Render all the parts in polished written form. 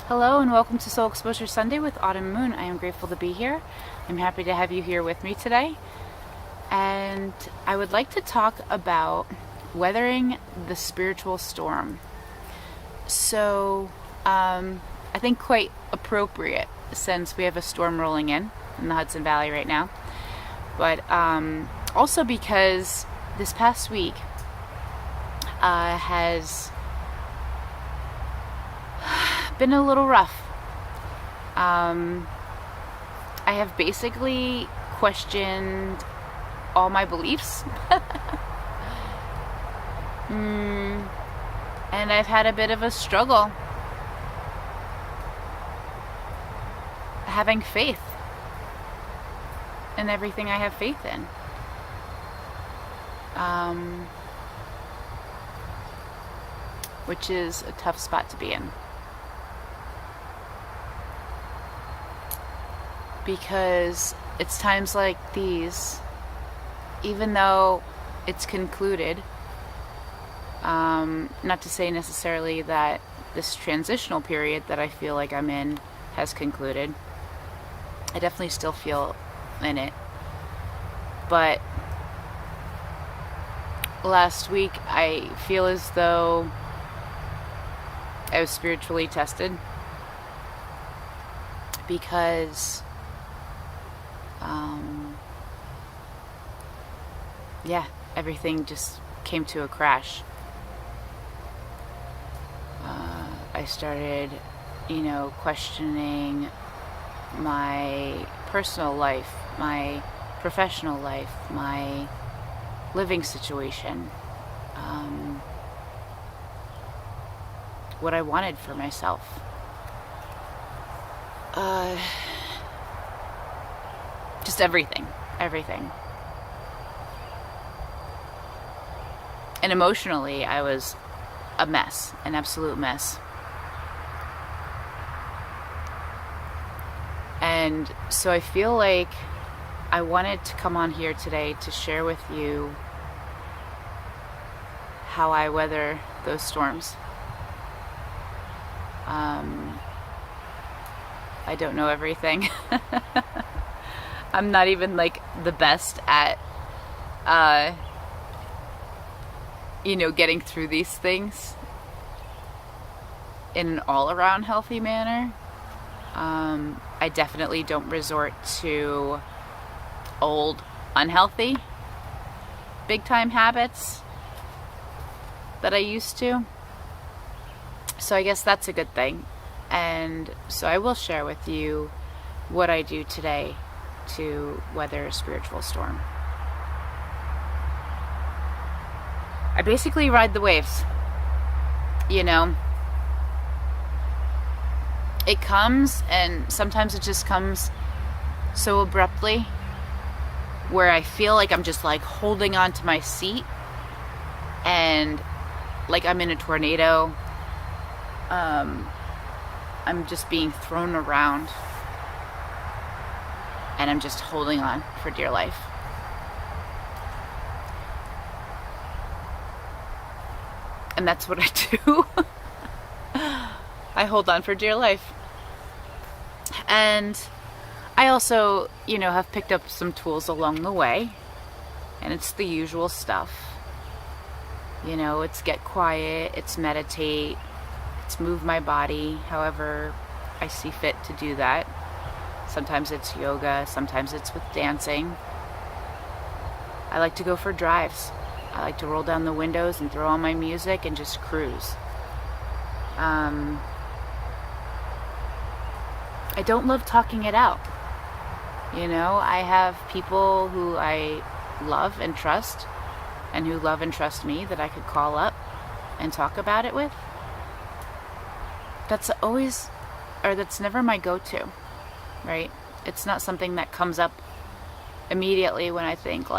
Hello and welcome to Soul Exposure Sunday with Autumn Moon. I am grateful to be here. I'm happy to have you here with me today. And I would like to talk about weathering the spiritual storm. So, I think quite appropriate since we have a storm rolling in the Hudson Valley right now. But also because this past week has been a little rough. I have basically questioned all my beliefs. And I've had a bit of a struggle having faith in everything I have faith in. Which is a tough spot to be in. Because it's times like these, even though it's concluded, not to say necessarily that this transitional period that I feel like I'm in has concluded. I definitely still feel in it. But last week I feel as though I was spiritually tested because everything just came to a crash. I started, questioning my personal life, my professional life, my living situation, what I wanted for myself. Just everything. And emotionally, I was a mess, an absolute mess. And so I feel like I wanted to come on here today to share with you how I weather those storms. I don't know everything. I'm not even the best at getting through these things in an all-around healthy manner. I definitely don't resort to old, unhealthy, big-time habits that I used to. So I guess that's a good thing. And so I will share with you what I do today to weather a spiritual storm. I basically ride the waves. It comes, and sometimes it just comes so abruptly where I feel like I'm just holding on to my seat and I'm in a tornado. I'm just being thrown around and I'm just holding on for dear life. And that's what I do. I hold on for dear life. And I also, have picked up some tools along the way. And it's the usual stuff. It's get quiet, it's meditate, it's move my body however I see fit to do that. Sometimes it's yoga, sometimes it's with dancing. I like to go for drives. I like to roll down the windows and throw on my music and just cruise. I don't love talking it out. I have people who I love and trust and who love and trust me that I could call up and talk about it with. That's never my go-to, right? It's not something that comes up immediately when I think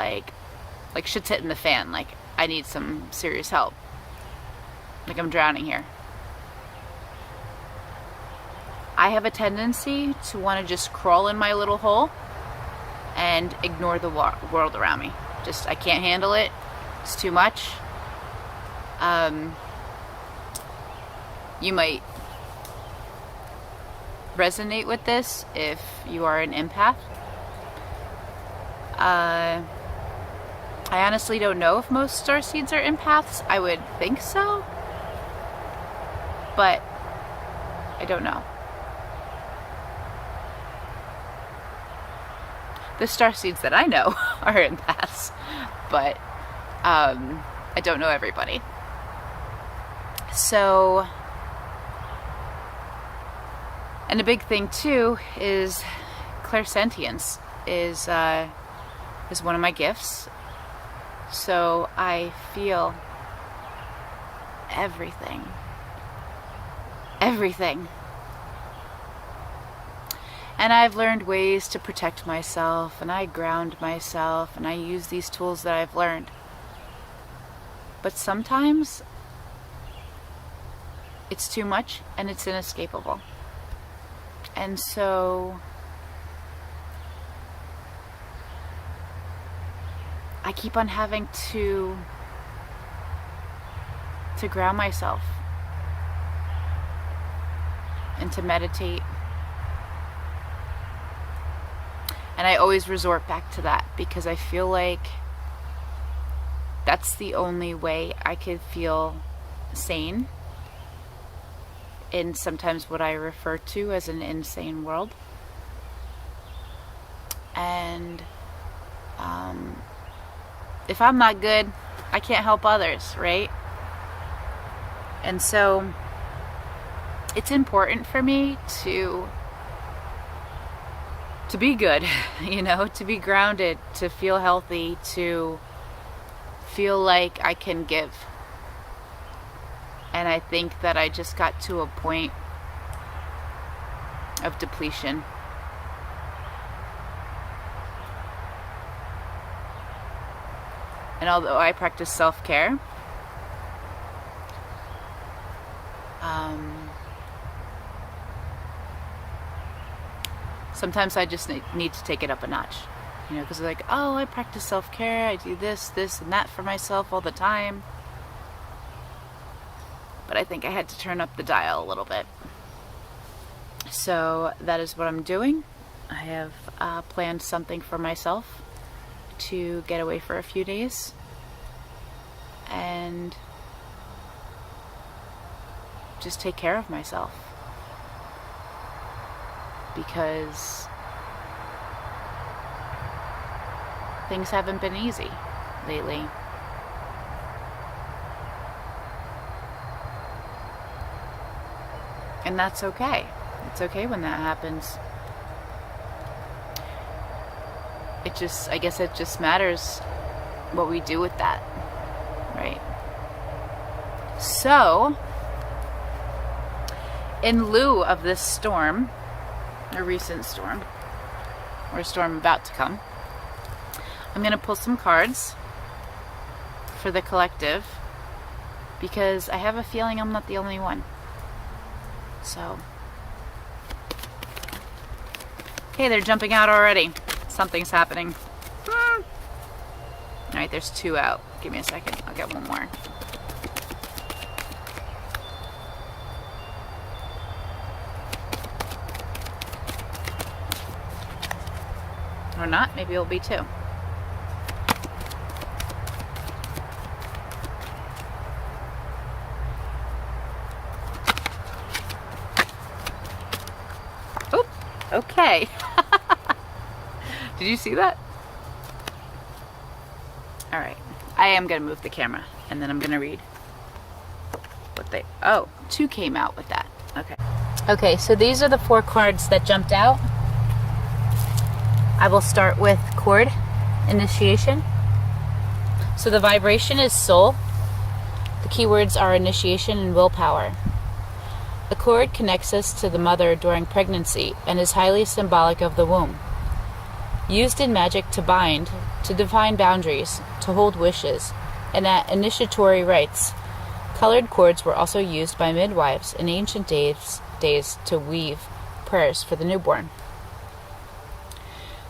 shit's hitting the fan, I need some serious help. I'm drowning here. I have a tendency to want to just crawl in my little hole and ignore the world around me. I can't handle it. It's too much. You might resonate with this if you are an empath. I honestly don't know if most starseeds are empaths. I would think so, but I don't know. The starseeds that I know are empaths, but I don't know everybody. So, and a big thing too is clairsentience is one of my gifts. So I feel everything. Everything. And I've learned ways to protect myself, and I ground myself, and I use these tools that I've learned. But sometimes it's too much and it's inescapable. And so I keep on having to ground myself and to meditate. And I always resort back to that because I feel like that's the only way I could feel sane in sometimes what I refer to as an insane world. And if I'm not good, I can't help others, right? And so it's important for me to be good, you know, to be grounded, to feel healthy, to feel like I can give. And I think that I just got to a point of depletion. And although I practice self-care, sometimes I just need to take it up a notch, you know, because like, oh, I practice self-care, I do this, and that for myself all the time. But I think I had to turn up the dial a little bit. So that is what I'm doing. I have planned something for myself to get away for a few days and just take care of myself. Because things haven't been easy lately. And that's okay. It's okay when that happens. I guess it just matters what we do with that, right? So, in lieu of this storm, a recent storm, or a storm about to come, I'm going to pull some cards for the collective because I have a feeling I'm not the only one. So, okay, they're jumping out already. Something's happening. Alright, there's two out. Give me a second. I'll get one more. Or not. Maybe it'll be two. Oop. Okay. Did you see that? Alright. I am going to move the camera and then I'm going to read what they... Oh, two came out with that. Okay. Okay, so these are the 4 cards that jumped out. I will start with Chord Initiation. So the vibration is soul. The keywords are initiation and willpower. The cord connects us to the mother during pregnancy and is highly symbolic of the womb. Used in magic to bind, to define boundaries, to hold wishes, and at initiatory rites. Colored cords were also used by midwives in ancient days to weave prayers for the newborn.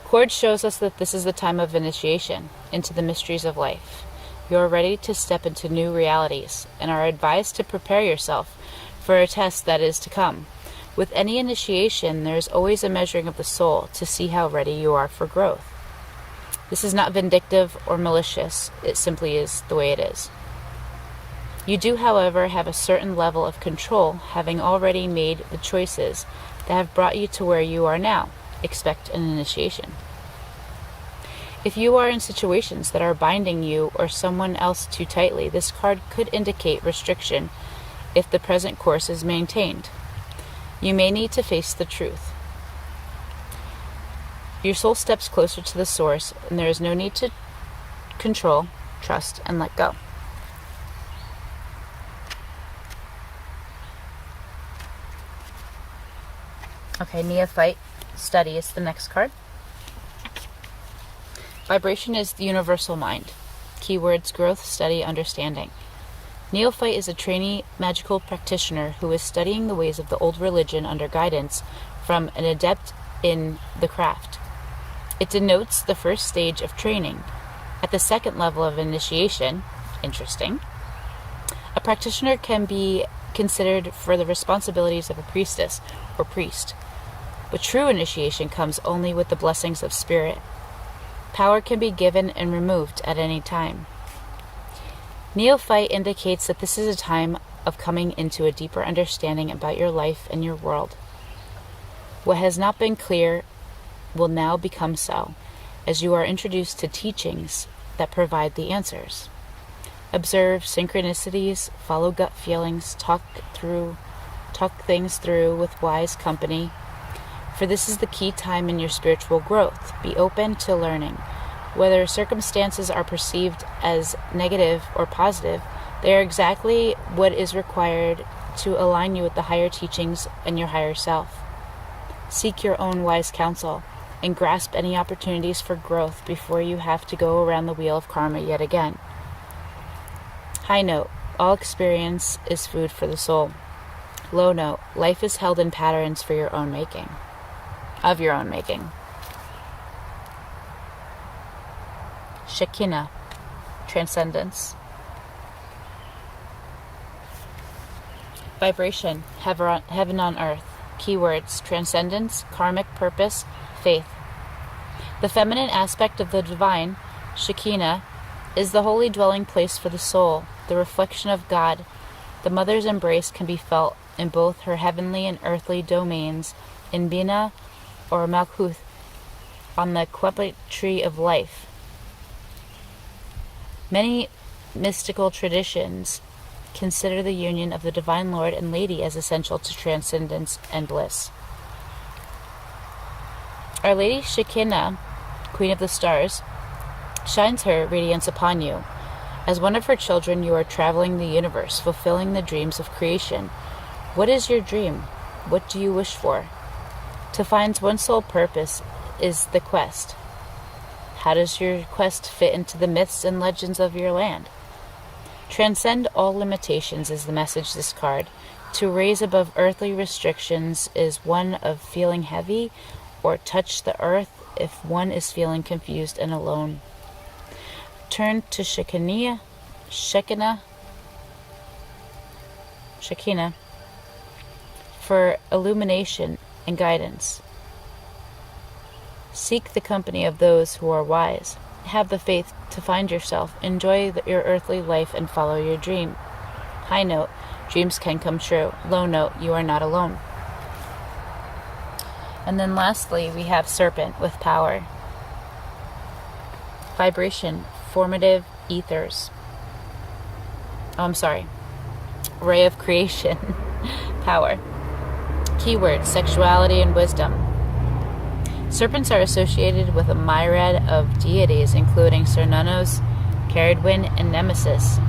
Chord shows us that this is the time of initiation into the mysteries of life. You are ready to step into new realities and are advised to prepare yourself for a test that is to come. With any initiation, there is always a measuring of the soul to see how ready you are for growth. This is not vindictive or malicious. It simply is the way it is. You do, however, have a certain level of control, having already made the choices that have brought you to where you are now. Expect an initiation. If you are in situations that are binding you or someone else too tightly, this card could indicate restriction if the present course is maintained. You may need to face the truth. Your soul steps closer to the source, and there is no need to control, trust, and let go. Okay, Neophyte Study is the next card. Vibration is the universal mind. Keywords: growth, study, understanding. Neophyte is a trainee magical practitioner who is studying the ways of the old religion under guidance from an adept in the craft. It denotes the first stage of training. At the second level of initiation, interesting, a practitioner can be considered for the responsibilities of a priestess or priest. But true initiation comes only with the blessings of spirit. Power can be given and removed at any time. Neophyte indicates that this is a time of coming into a deeper understanding about your life and your world. What has not been clear will now become so, as you are introduced to teachings that provide the answers. Observe synchronicities, follow gut feelings, talk things through with wise company, for this is the key time in your spiritual growth. Be open to learning. Whether circumstances are perceived as negative or positive, they are exactly what is required to align you with the higher teachings and your higher self. Seek your own wise counsel and grasp any opportunities for growth before you have to go around the wheel of karma yet again. High note: all experience is food for the soul. Low note: life is held in patterns for your own making. Of your own making. Shekinah, transcendence. Vibration, heaven on earth. Keywords: transcendence, karmic purpose, faith. The feminine aspect of the divine, Shekinah, is the holy dwelling place for the soul, the reflection of God. The mother's embrace can be felt in both her heavenly and earthly domains, in Bina or Malkuth, on the Qepet tree of life. Many mystical traditions consider the union of the Divine Lord and Lady as essential to transcendence and bliss. Our Lady Shekinah, Queen of the Stars, shines her radiance upon you. As one of her children, you are traveling the universe, fulfilling the dreams of creation. What is your dream? What do you wish for? To find one's sole purpose is the quest. How does your quest fit into the myths and legends of your land? Transcend all limitations is the message this card. To raise above earthly restrictions is one of feeling heavy, or touch the earth if one is feeling confused and alone. Turn to Shekinah for illumination and guidance. Seek the company of those who are wise. Have the faith to find yourself. Enjoy your earthly life and follow your dream. High note: dreams can come true. Low note: you are not alone. And then lastly, we have Serpent with power. Vibration, formative ethers. Ray of creation, power. Keywords: sexuality and wisdom. Serpents are associated with a myriad of deities, including Cernunnos, Caridwen, and Nemesis.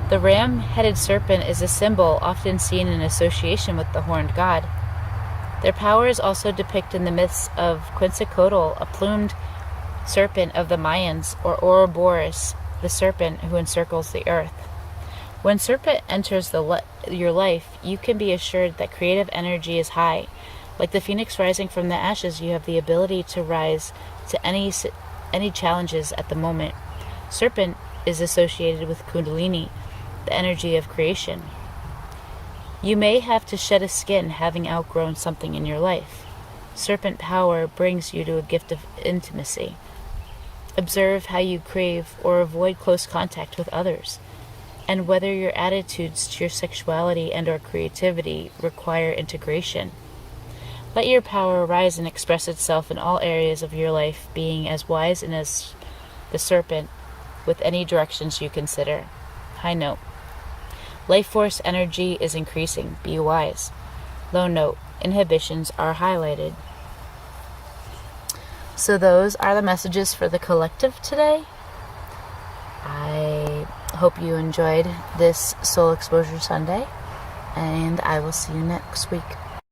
The ram-headed serpent is a symbol often seen in association with the horned god. Their power is also depicted in the myths of Quetzalcoatl, a plumed serpent of the Mayans, or Ouroboros, the serpent who encircles the earth. When serpent enters your life, you can be assured that creative energy is high. Like the phoenix rising from the ashes, you have the ability to rise to any challenges at the moment. Serpent is associated with Kundalini, the energy of creation. You may have to shed a skin having outgrown something in your life. Serpent power brings you to a gift of intimacy. Observe how you crave or avoid close contact with others, and whether your attitudes to your sexuality and or creativity require integration. Let your power arise and express itself in all areas of your life, being as wise and as the serpent with any directions you consider. High note. Life force energy is increasing. Be wise. Low note. Inhibitions are highlighted. So those are the messages for the collective today. I hope you enjoyed this Soul Exposure Sunday, and I will see you next week.